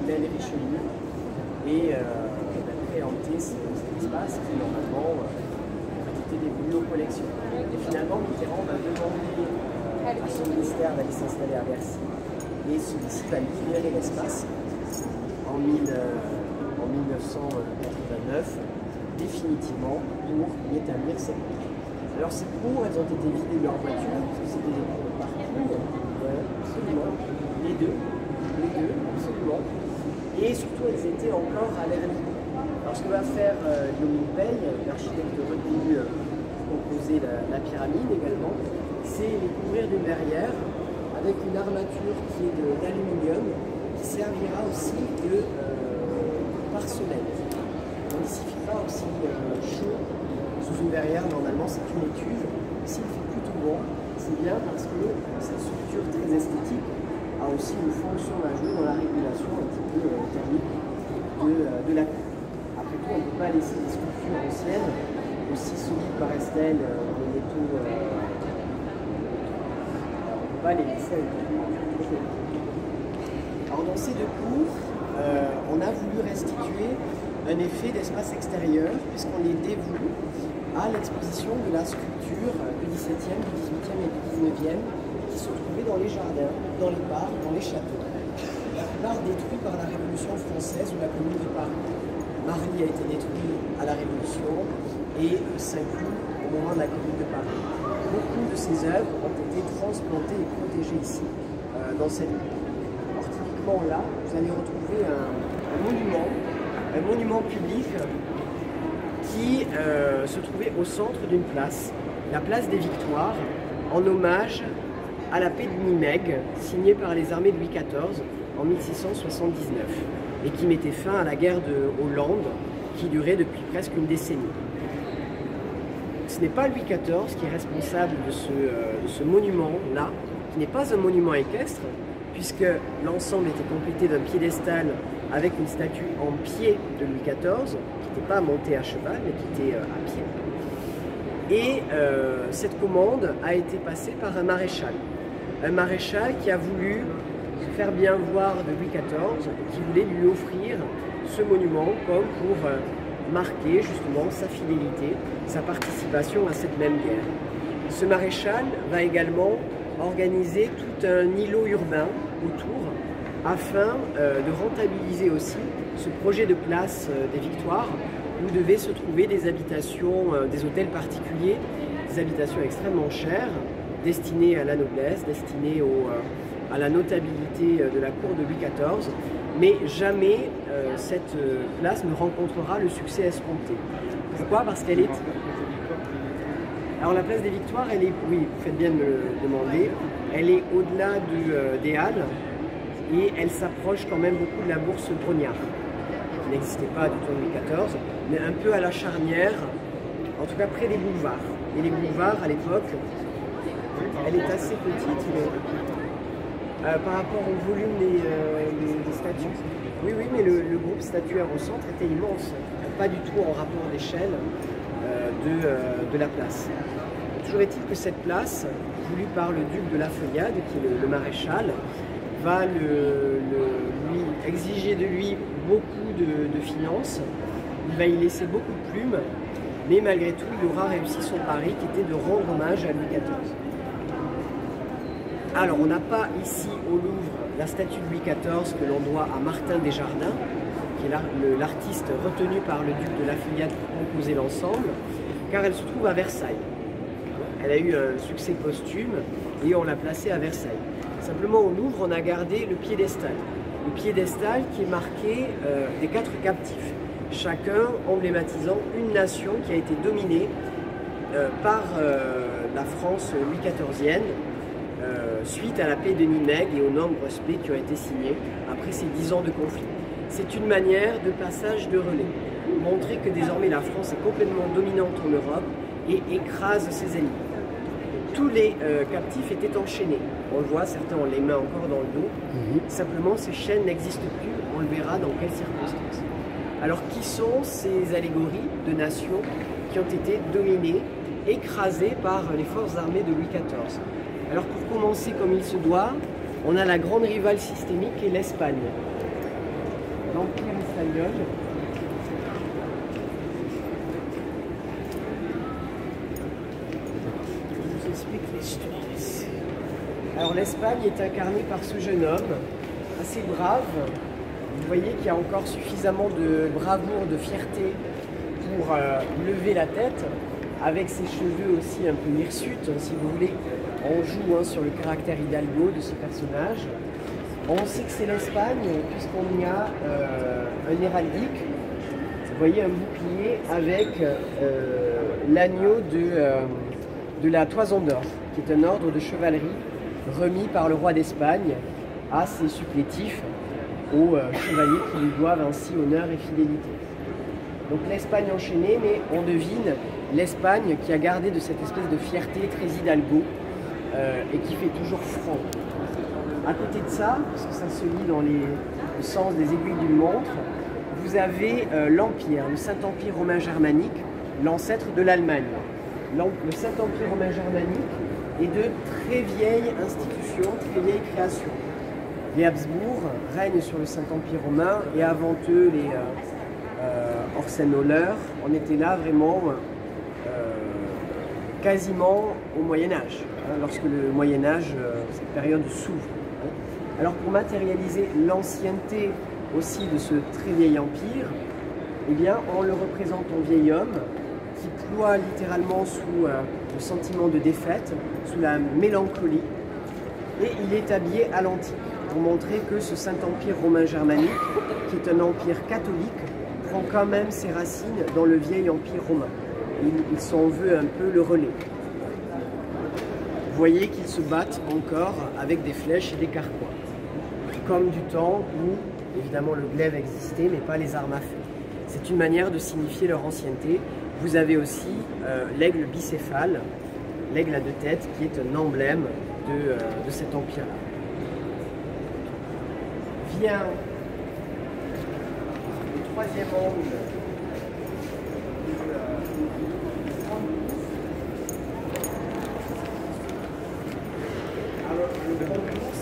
l'aile Richelieu et préempter cet espace qui normalement était dévolu aux collections. Et finalement, Mitterrand va demander à son ministère d'aller s'installer à Bercy et celui-ci va libérer l'espace en 1989 définitivement pour y établir cette cour. Alors ces cours, elles ont été vidées de leur voiture, parce que c'était des cours de parcours, absolument, les deux, absolument. Et surtout, elles étaient encore à l'air libre. Alors ce que va faire Yomi Pei, l'architecte reconnu pour composer la pyramide également, c'est les couvrir d'une verrière avec une armature qui est d'aluminium qui servira aussi de parsemelle. On n'issifiera aussi chaud sous une verrière, normalement c'est une étuve. S'il fait plutôt bon, c'est bien parce que cette structure très esthétique a aussi une fonction à jouer dans la régulation un petit peu thermique de la cour. Après tout, on ne peut pas laisser des structures anciennes, aussi solides paraissent-elles, les métaux, on ne peut pas les laisser avec des. Alors dans ces deux cours, on a voulu restituer un effet d'espace extérieur, puisqu'on les dévoue à l'exposition de la sculpture du XVIIe, du XVIIIe et du XIXe, qui se trouvait dans les jardins, dans les parcs, dans les châteaux. La plupart détruits par la Révolution française ou la Commune de Paris. Marly a été détruit à la Révolution et Saint-Cloud au moment de la Commune de Paris. Beaucoup de ces œuvres ont été transplantées et protégées ici, dans cette ville. Alors typiquement là, vous allez retrouver un monument public qui se trouvait au centre d'une place, la place des Victoires, en hommage à la paix de Nimègue, signée par les armées de Louis XIV en 1679, et qui mettait fin à la guerre de Hollande, qui durait depuis presque une décennie. Ce n'est pas Louis XIV qui est responsable de ce monument-là, qui n'est pas un monument équestre, puisque l'ensemble était complété d'un piédestal avec une statue en pied de Louis XIV, qui n'était pas montée à cheval, mais qui était à pied. Et cette commande a été passée par un maréchal qui a voulu se faire bien voir de Louis XIV, qui voulait lui offrir ce monument comme pour marquer justement sa fidélité, sa participation à cette même guerre. Ce maréchal va également organiser tout un îlot urbain autour afin de rentabiliser aussi ce projet de place des Victoires où devaient se trouver des habitations, des hôtels particuliers, des habitations extrêmement chères, destinées à la noblesse, destinées à la notabilité de la cour de Louis XIV, mais jamais cette place ne rencontrera le succès escompté. Pourquoi? Parce qu'elle est... Alors la place des Victoires, elle est, oui, vous faites bien de me le demander, elle est au-delà des Halles et elle s'approche quand même beaucoup de la bourse Brognard, qui n'existait pas du tout en Louis XIV, mais un peu à la charnière, en tout cas près des boulevards. Et les boulevards, à l'époque, elle est assez petite, mais, par rapport au volume des statues. Oui, oui, mais le groupe statuaire au centre était immense, pas du tout en rapport d'échelle de la place. Toujours est-il que cette place, voulue par le duc de la Feuillade, qui est le maréchal, va lui exiger de lui beaucoup de finances, il va y laisser beaucoup de plumes, mais malgré tout, il aura réussi son pari qui était de rendre hommage à Louis XIV. Alors, on n'a pas ici au Louvre la statue de Louis XIV que l'on doit à Martin Desjardins, qui est l'artiste retenu par le duc de la Feuillade pour composer l'ensemble, car elle se trouve à Versailles. Elle a eu un succès posthume et on l'a placée à Versailles. Simplement au Louvre, on a gardé le piédestal. Le piédestal qui est marqué des 4 captifs, chacun emblématisant une nation qui a été dominée par la France Louis XIVienne suite à la paix de Nimègue et aux nombreuses paix qui ont été signées après ces 10 ans de conflit. C'est une manière de passage de relais, montrer que désormais la France est complètement dominante en Europe et écrase ses ennemis. Tous les captifs étaient enchaînés. On le voit, certains ont les mains encore dans le dos. Simplement, ces chaînes n'existent plus. On le verra dans quelles circonstances. Alors, qui sont ces allégories de nations qui ont été dominées, écrasées par les forces armées de Louis XIV? Alors, pour commencer comme il se doit, on a la grande rivale systémique qui est l'Espagne. l'Empire espagnol. Je vous explique l'histoire ici. Alors l'Espagne est incarnée par ce jeune homme, assez brave. Vous voyez qu'il y a encore suffisamment de bravoure, de fierté pour lever la tête, avec ses cheveux aussi un peu hirsutes, si vous voulez. On joue sur le caractère hidalgo de ce personnage. On sait que c'est l'Espagne, puisqu'on y a un héraldique. Vous voyez un bouclier avec l'agneau de la Toison d'Or, qui est un ordre de chevalerie remis par le roi d'Espagne à ses supplétifs, aux chevaliers qui lui doivent ainsi honneur et fidélité. Donc l'Espagne enchaînée, mais on devine l'Espagne qui a gardé de cette espèce de fierté très hidalgo et qui fait toujours front. À côté de ça, parce que ça se lit dans le sens des aiguilles d'une montre, vous avez l'Empire, le Saint-Empire romain germanique, l'ancêtre de l'Allemagne. Le Saint-Empire romain germanique est de très vieilles institutions, très vieilles créations. Les Habsbourg règnent sur le Saint-Empire romain et avant eux les Hohenzollern. On était là vraiment quasiment au Moyen-Âge, lorsque le Moyen-Âge, cette période s'ouvre. Alors pour matérialiser l'ancienneté aussi de ce très vieil empire, eh bien, on le représente en vieil homme qui ploie littéralement sous le sentiment de défaite, sous la mélancolie, et il est habillé à l'antique pour montrer que ce Saint-Empire romain germanique, qui est un empire catholique, prend quand même ses racines dans le vieil empire romain. Il s'en veut un peu le relais. Vous voyez qu'ils se battent encore avec des flèches et des carquois, comme du temps où évidemment le glaive existait, mais pas les armes à feu. C'est une manière de signifier leur ancienneté. Vous avez aussi l'aigle bicéphale, l'aigle à deux têtes, qui est un emblème de cet empire-là. Vient le troisième angle. Alors, le Brandebourg,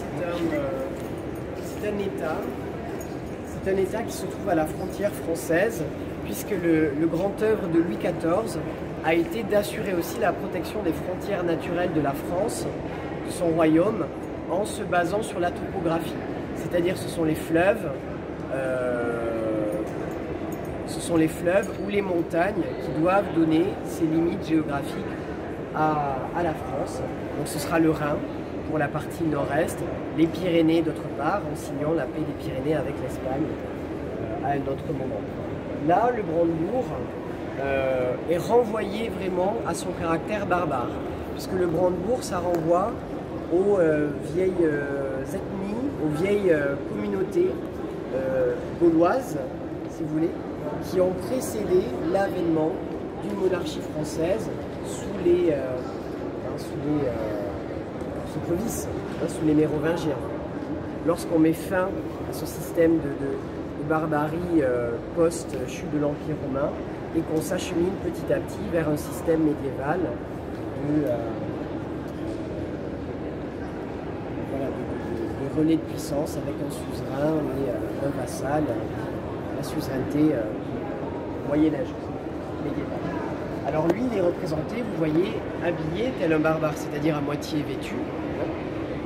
c'est un État qui se trouve à la frontière française, puisque le grand œuvre de Louis XIV a été d'assurer aussi la protection des frontières naturelles de la France, de son royaume, en se basant sur la topographie. C'est-à-dire ce sont les fleuves ou les montagnes qui doivent donner ces limites géographiques à la France. Donc ce sera le Rhin pour la partie nord-est, les Pyrénées d'autre part, en signant la paix des Pyrénées avec l'Espagne à un autre moment. Là, le Brandebourg est renvoyé vraiment à son caractère barbare, puisque le Brandebourg, ça renvoie aux vieilles ethnies, aux vieilles communautés gauloises, si vous voulez, qui ont précédé l'avènement d'une monarchie française sous les clovis, sous les Mérovingiens. Lorsqu'on met fin à ce système de barbarie post-chute de l'Empire romain et qu'on s'achemine petit à petit vers un système médiéval de relais de puissance avec un suzerain et un vassal, la suzeraineté moyenâgeuse, médiévale. Alors lui, il est représenté, vous voyez, habillé tel un barbare, c'est-à-dire à moitié vêtu,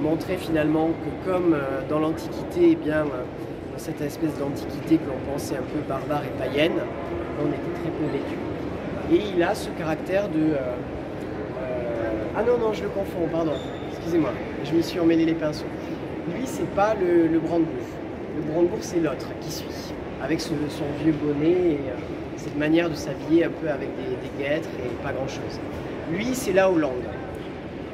montrer finalement que comme dans l'Antiquité, eh bien, dans cette espèce d'antiquité que l'on pensait un peu barbare et païenne, on était très peu vêtu. Et il a ce caractère de... Ah non, je le confonds, pardon, excusez-moi, je me suis emmêlé les pinceaux. Lui, c'est pas le Brandebourg. Le Brandebourg, c'est l'autre qui suit, avec son vieux bonnet et cette manière de s'habiller un peu avec des guêtres et pas grand-chose. Lui, c'est la Hollande.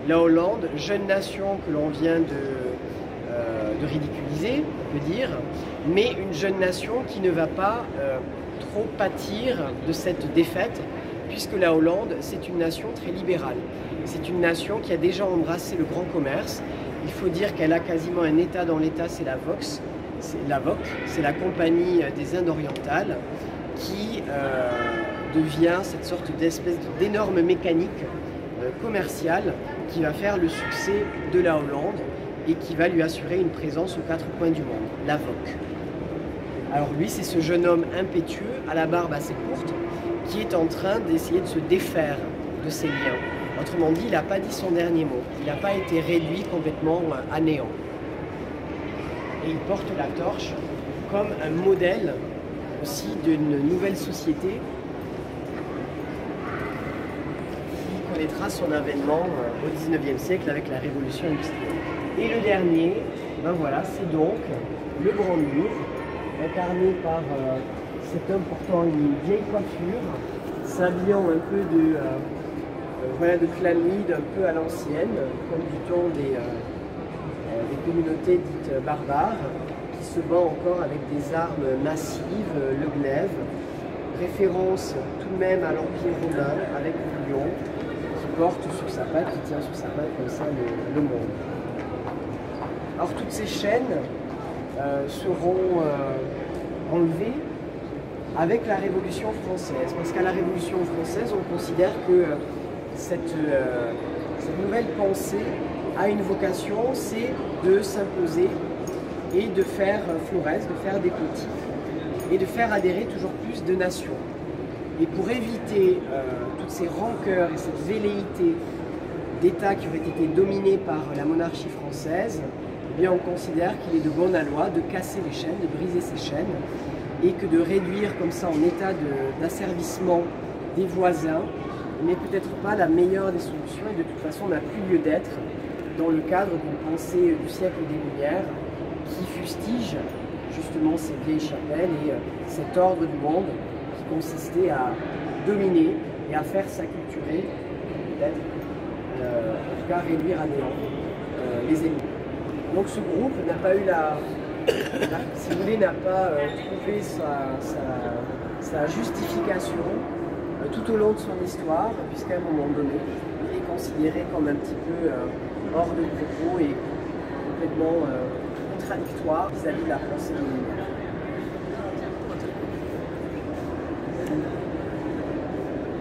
La Hollande, jeune nation que l'on vient de ridiculiser, on peut dire, mais une jeune nation qui ne va pas trop pâtir de cette défaite, puisque la Hollande, c'est une nation très libérale. C'est une nation qui a déjà embrassé le grand commerce. Il faut dire qu'elle a quasiment un État dans l'État, c'est la VOC, c'est la Compagnie des Indes orientales, qui devient cette sorte d'espèce d'énorme mécanique commerciale qui va faire le succès de la Hollande et qui va lui assurer une présence aux quatre coins du monde, la VOC. Alors lui, c'est ce jeune homme impétueux, à la barbe assez courte, qui est en train d'essayer de se défaire de ses liens. Autrement dit, il n'a pas dit son dernier mot. Il n'a pas été réduit complètement à néant. Et il porte la torche comme un modèle aussi d'une nouvelle société qui connaîtra son avènement au XIXe siècle avec la Révolution industrielle. Et le dernier, ben voilà, c'est donc le Grand Mur, incarné par cet homme portant une vieille coiffure, s'habillant un peu de chlamyde, un peu à l'ancienne, comme du temps des communautés dites barbares, qui se bat encore avec des armes massives, le glaive, référence tout de même à l'Empire romain, avec le lion, qui porte sur sa patte, qui tient sur sa patte comme ça le monde. Alors toutes ces chaînes seront enlevées avec la Révolution française, parce qu'à la Révolution française, on considère que cette nouvelle pensée a une vocation, c'est de s'imposer et de faire florès, de faire des petits, et de faire adhérer toujours plus de nations. Et pour éviter toutes ces rancœurs et cette velléité d'États qui auraient été dominés par la monarchie française, eh bien on considère qu'il est de bon aloi de casser les chaînes, de briser ces chaînes, et que de réduire comme ça en état d'asservissement des voisins n'est peut-être pas la meilleure des solutions, et de toute façon n'a plus lieu d'être dans le cadre d'une pensée du siècle des Lumières qui fustige justement ces vieilles chapelles et cet ordre du monde qui consistait à dominer et à faire s'acculturer, peut-être, en tout cas réduire à néant les ennemis. Donc ce groupe n'a pas eu si vous voulez, n'a pas trouvé sa justification tout au long de son histoire, puisqu'à un moment donné, il est considéré comme un petit peu hors de propos et complètement contradictoire vis-à-vis de la pensée des Lumières.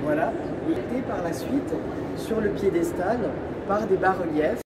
Voilà, il était par la suite sur le piédestal par des bas-reliefs.